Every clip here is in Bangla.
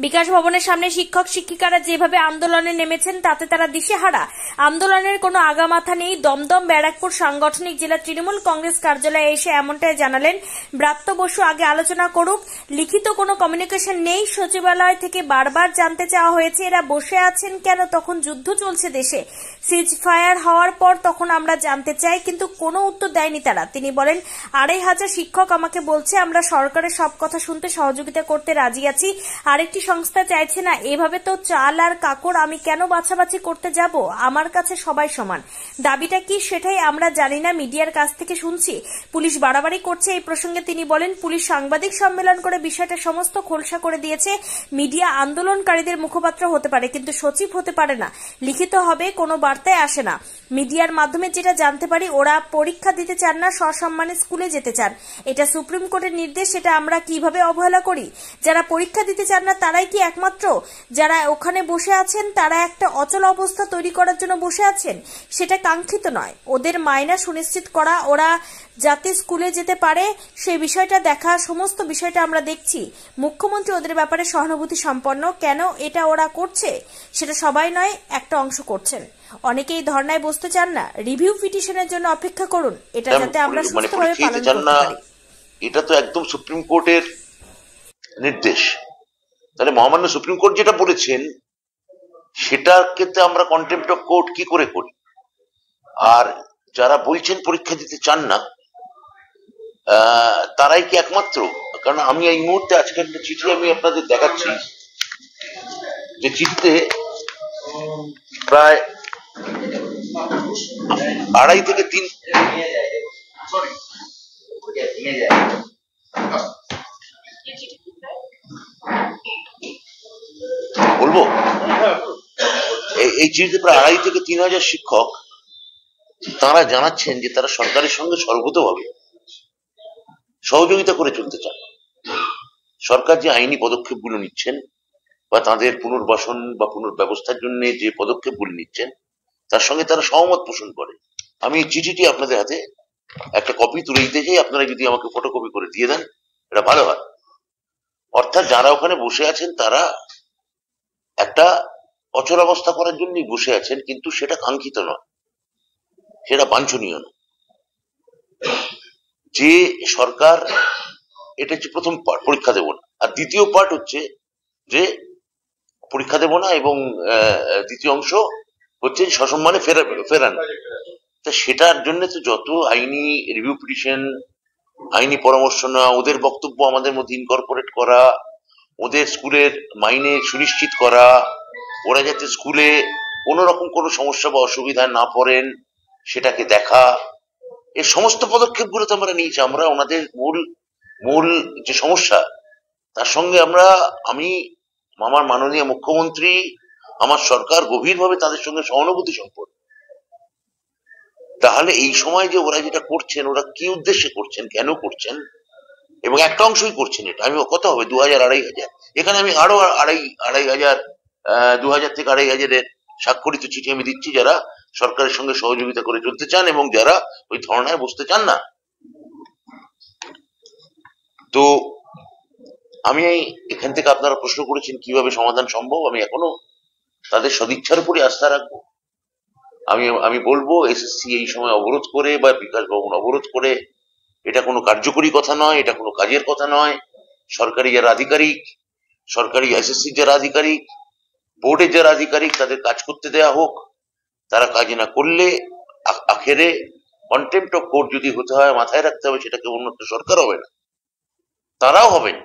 বিকাশ ভবনের সামনে শিক্ষক শিক্ষিকারা যেভাবে আন্দোলনে নেমেছেন তাতে তারা দিশেহারা। আন্দোলনের কোনো আগামাথা নেই। দমদম ব্যারাকপুর সাংগঠনিক জেলা তৃণমূল কংগ্রেস কার্যালয়ে এসে এমনটাই জানালেন ব্রাত্য বসু। আগে আলোচনা করুক, লিখিত কোনো কমিউনিকেশন নেই। সচিবালয় থেকে বারবার জানতে চাওয়া হয়েছে এরা বসে আছেন কেন, তখন যুদ্ধ চলছে দেশে, সিজ ফায়ার হওয়ার পর তখন আমরা জানতে চাই, কিন্তু কোনো উত্তর দেয়নি তারা। তিনি বলেন 2500 শিক্ষক আমাকে বলছে আমরা সরকারের সব কথা শুনতে সহযোগিতা করতে রাজি আছি, আরেকটি সংস্থা চাইছে না। এভাবে তো চাল আর কাকড় আমি কেন বাছাবাছি করতে যাব? আমার কাছে সবাই সমান। দাবিটা কি সেটাই আমরা জানি না, মিডিয়ার কাছ থেকে শুনছি। পুলিশ বাড়াবাড়ি করছে। এই প্রসঙ্গে তিনি বলেন পুলিশ সাংবাদিক সম্মেলন করে বিষয়টা সমস্ত খোলসা করে দিয়েছে। মিডিয়া আন্দোলনকারীদের মুখপাত্র হতে পারে কিন্তু সচিব হতে পারে না, লিখিত হবে কোনো বার্তায় আসে না। মিডিয়ার মাধ্যমে যেটা জানতে পারি ওরা পরীক্ষা দিতে চান না, সসম্মানে স্কুলে যেতে চান। এটা সুপ্রিম কোর্টের নির্দেশ, সেটা আমরা কিভাবে অবহেলা করি? যারা পরীক্ষা দিতে চান না তারাই কি একমাত্র? যারা ওখানে বসে আছেন তারা একটা অচল অবস্থা তৈরি করার জন্য বসে আছেন, সেটা কাঙ্ক্ষিত নয়। ওদের মাইনা সুনিশ্চিত করা, ওরা যাতে স্কুলে যেতে পারে সেই বিষয়টা দেখা, সমস্ত বিষয়টা আমরা দেখছি। মুখ্যমন্ত্রী ওদের ব্যাপারে সহানুভূতি সম্পন্ন। কেন এটা ওরা করছে সেটা সবাই নয়, একটা অংশ করছেন। অনেকেই ধর্নায় বসতে চান না, রিভিউ পিটিশনের জন্য অপেক্ষা করুন, এটা যাতে আমরা সুষ্ঠুভাবে পালন করতে পারি। এটা তো একদম সুপ্রিম কোর্টের নির্দেশ। তাহলে মহামান্য সুপ্রিম কোর্ট যেটা বলেছেন সেটাকে তো আমরা কন্টেম্প্ট অফ কোর্ট কি করে করি? আর যারা বলছেন পরীক্ষা দিতে চান না তারাই কি একমাত্র? কারণ আমি এই মুহূর্তে আজকে একটা চিঠি আমি আপনাদের দেখাচ্ছি, যে চিঠিতে প্রায় 2.5 থেকে 3 বলবো, এই চিঠিতে প্রায় 2.5 থেকে 3,000 শিক্ষক তারা জানাচ্ছেন যে তারা সরকারের সঙ্গে সর্বতভাবে সহযোগিতা করে চলতে চান। সরকার যে আইনি পদক্ষেপগুলো নিচ্ছেন বা তাদের পুনর্বাসন বা পুনর্ব্যবস্থার জন্য যে পদক্ষেপগুলো নিচ্ছেন তার সঙ্গে তারা সহমত পোষণ করে। আমি এই চিঠিটি আপনাদের হাতে একটা কপি তুলে দিতে চাই, আপনারা যদি আমাকে ফটোকপি করে দিয়ে দেন এটা ভালো হয়। অর্থাৎ যারা ওখানে বসে আছেন তারা একটা অচলাবস্থা করার জন্যই বসে আছেন, কিন্তু সেটা কাঙ্ক্ষিত নয়, সেটা বাঞ্ছনীয় নয়। যে সরকার, এটা হচ্ছে প্রথম পার্ট, পরীক্ষা দেব না। আর দ্বিতীয় পার্ট হচ্ছে যে পরীক্ষা দেব না, এবং দ্বিতীয় অংশ হচ্ছে সসম্মানে ফেরানো। তা সেটার জন্য তো যত আইনি রিভিউ পিটিশন, আইনি পরামর্শ নেওয়া, ওদের বক্তব্য আমাদের মধ্যে ইনকর্পোরেট করা, ওদের স্কুলের মাইনে সুনিশ্চিত করা, ওরা যাতে স্কুলে কোনো রকম কোনো সমস্যা বা অসুবিধায় না পড়েন সেটাকে দেখা, এই সমস্ত পদক্ষেপগুলো তো আমরা নিয়েছি। আমরা ওনাদের মূল যে সমস্যা তার সঙ্গে আমি আমার মাননীয় মুখ্যমন্ত্রী, আমার সরকার গভীরভাবে তাদের সঙ্গে সহানুভূতি সম্পন্ন। তাহলে এই সময় যে ওরা যেটা করছেন, ওরা কি উদ্দেশ্যে করছেন, কেন করছেন, এবং একটা অংশই করছেন এটা। আমি কত হবে 2,000-2,500, এখানে আমি আরো 2,500 2,000 থেকে 2,500 স্বাক্ষরিত চিঠি আমি দিচ্ছি যারা সরকারের সঙ্গে সহযোগিতা করে চলতে চান এবং যারা ওই ধর্নায় বসতে চান না। তো আমি এখান থেকে আপনারা প্রশ্ন করেছেন কিভাবে সমাধান সম্ভব, আমি এখনো তাদের সদিচ্ছার উপরই আস্থা রাখবো। আমি বলবো এসএসসি এই সময় অবরোধ করে বা বিকাশ ভবন অবরোধ করে এটা কোনো কার্যকরী কথা নয়, এটা কোনো কাজের কথা নয়। সরকারি যারা আধিকারিক, সরকারি এসএসসি যারা আধিকারিক, বোর্ডের যারা আধিকারিক, তাদের কাজ করতে দেয়া হোক। তারা কাজ না করলে আখেরে কন্টেম্প্ট অফ কোর্ট যদি হতে হয়, মাথায় রাখতে হবে সেটা কেবলমাত্র সরকার হবে না, তারাও হবেন।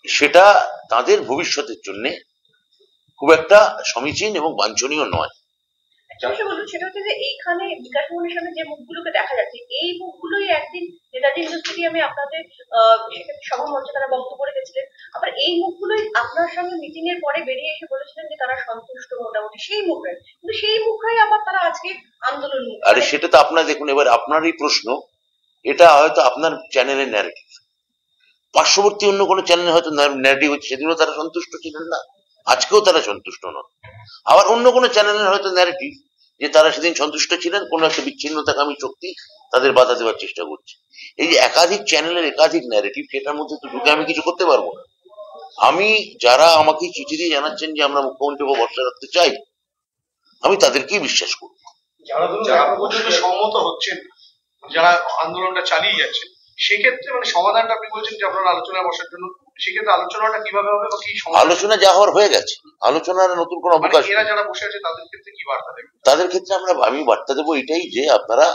সেটা তাদের ভবিষ্যতের জন্য খুব একটা সমীচীন এবং বাঞ্ছনীয় নয়। সেটা হচ্ছে যে এইখানে বিকাশ ভবনের সামনে যে মুখগুলোকে দেখা যাচ্ছে, এই মুখগুলোই একদিন নেতাজি স্টেডিয়ামে আপনাদের সভা মঞ্চে তারা বক্তব্য রেখেছিলেন। আবার এই মুখগুলোই আপনার সঙ্গে মিটিং এর পরে বেরিয়ে এসে বলেছিলেন যে তারা সন্তুষ্ট মোটামুটি সেই মুখের, কিন্তু সেই মুখরাই আবার তারা আজকে আন্দোলন। আরে সেটা তো আপনার দেখুন, এবার আপনারই প্রশ্ন, এটা হয়তো আপনার চ্যানেলের ন্যারেটিভ, পার্শ্ববর্তী অন্য কোনো চ্যানেলে হয়তো ন্যারেটিভ হচ্ছে, সেদিনও তারা সন্তুষ্ট ছিলেন না, আজকেও তারা সন্তুষ্ট নন। আবার অন্য কোনো চ্যানেলের হয়তো ন্যারেটিভ যে তারা সেদিন সন্তুষ্ট ছিলেন, কোনো একটা বিচ্ছিন্নতাকামী শক্তি তাদের বাধা দেওয়ার চেষ্টা করছে। এই যে একাধিক চ্যানেলের একাধিক ন্যারেটিভ, সেটার মধ্যে তো ঢুকে আমি কিছু করতে পারবো না। আমি যারা আমাকে চিঠি দিয়ে জানাচ্ছেন যে আমরা মুখ্যমন্ত্রীকে ভরসা রাখতে চাই, আমি তাদেরকেই বিশ্বাস করব। যারা পর্যন্ত সম্মত হচ্ছেন, যারা আন্দোলনটা চালিয়ে যাচ্ছেন, সেক্ষেত্রে মানে সমাধানটা আপনি বলছেন যে আপনারা আলোচনায় বসার জন্য, সেক্ষেত্রে আলোচনাটা কিভাবে হবে বা কি আলোচনা যা হওয়ার হয়ে গেছে, আলোচনার নতুন কোনো অবকাশ নেই। এরা যারা বসে আছে তাদের ক্ষেত্রে কি বার্তা দেবেন? তাদের ক্ষেত্রে আমি বার্তা দেবো এটাই যে আপনারা,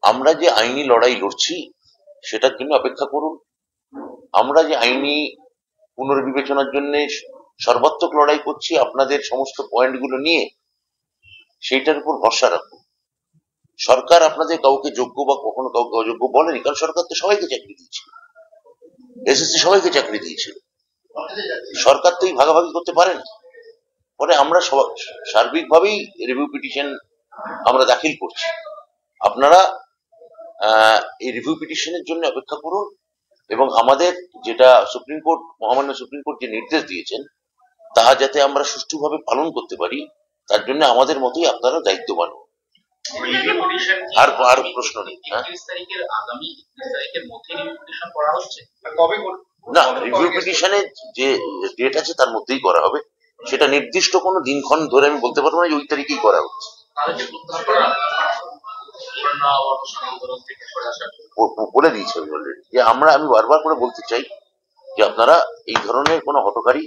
আমরা যে আইনি লড়াই লড়ছি সেটার জন্য অপেক্ষা করুন। আমরা যে আইনি পুনর্বিবেচনার জন্য সর্বাত্মক লড়াই করছি আপনাদের সমস্ত পয়েন্টগুলো নিয়ে, সেইটার উপর ভরসা রাখুন। সরকার আপনাদের কাউকে যোগ্য বা কখনো কাউকে অযোগ্য বলেনি, কারণ সরকার তো সবাইকে চাকরি দিয়েছিল, এসএসসি সবাইকে চাকরি দিয়েছিল। সরকার তো এই ভাগাভাগি করতে পারে না। ফলে আমরা সার্বিকভাবেই রিভিউ পিটিশন আমরা দাখিল করছি। আপনারা এই রিভিউ পিটিশনের জন্য অপেক্ষা করুন এবং আমাদের যেটা সুপ্রিম কোর্ট, মহামান্য সুপ্রিম কোর্ট যে নির্দেশ দিয়েছেন তা যাতে আমরা সুষ্ঠুভাবে পালন করতে পারি, তার জন্য আমাদের মতোই আপনারা দায়িত্ববান হন। আর প্রশ্ন নেই। না, রিভিউ পিটিশনের যে ডেট আছে তার মধ্যেই করা হবে। সেটা নির্দিষ্ট কোনো দিনক্ষণ ধরে আমি বলতে পারবো না যে ওই তারিখেই করা হচ্ছে। বলে দিয়েছি আমি অলরেডি যে আমি বারবার করে বলতে চাই যে আপনারা এই ধরনের কোনো হঠকারী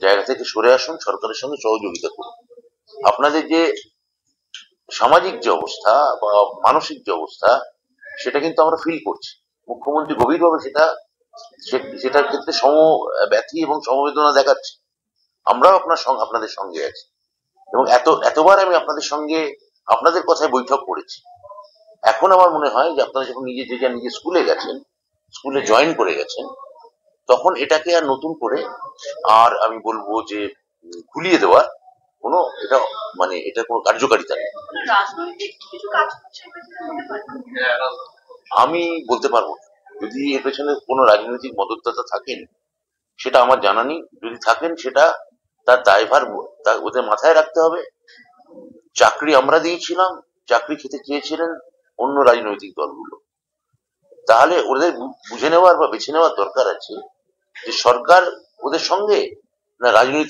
জায়গা থেকে সরে আসুন, সরকারের সঙ্গে সহযোগিতা করুন। আপনাদের যে সামাজিক যে অবস্থা বা মানসিক যে অবস্থা সেটা কিন্তু আমরা ফিল করছি। মুখ্যমন্ত্রী গভীরভাবে সেটার ক্ষেত্রে সমব্যথী এবং সমবেদনা দেখাচ্ছে। আমরাও আপনাদের সঙ্গে আছি এবং এতবার আমি আপনাদের কথায় বৈঠক করেছি। এখন আমার মনে হয় যে আপনারা যখন নিজে স্কুলে গেছেন, স্কুলে জয়েন করে গেছেন, তখন এটাকে আর নতুন করে আর আমি বলবো যে ভুলিয়ে দেওয়ার এটা কোনো কার্যকারিতা নেই। আমি বলতে পারবো না। যদি এর পেছনে কোনো রাজনৈতিক মদতদাতা থাকেন সেটা আমার জানা নেই। যদি থাকেন সেটা তার দায়ভার ওদের মাথায় রাখতে হবে। চাকরি আমরা দিয়েছিলাম, চাকরি খেতে চেয়েছিলেন অন্য রাজনৈতিক দলগুলো। তাহলে ওদের বুঝে নেওয়ার বা বেছে নেওয়ার দরকার আছে যে সরকার ওদের সঙ্গে না রাজনৈতিক